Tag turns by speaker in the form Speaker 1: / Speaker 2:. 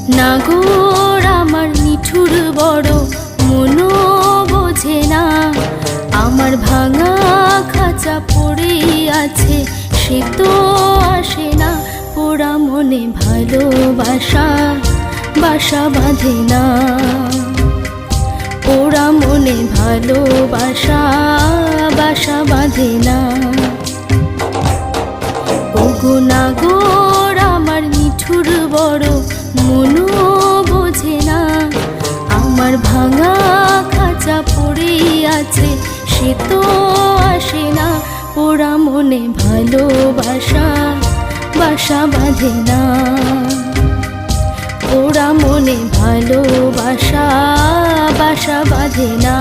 Speaker 1: নাগর আমার নিঠুর বড়, মনও বোঝে না। আমার ভাঙা খাঁচা পড়ে আছে, সে তো আসে না। পোড়া মনে ভালোবাসা বাসা বাঁধে না। পোড়া মনে ভালোবাসা বাসা বাঁধে না। ওগো নাগর আমার নিঠুর বড়, মনও বোঝে না। আমার ভাঙা খাঁচা পড়ে আছে, সে তো আসে না। পোড়া মনে ভালোবাসা বাসা বাঁধে না। পোড়া মনে ভালোবাসা বাসা বাঁধে না।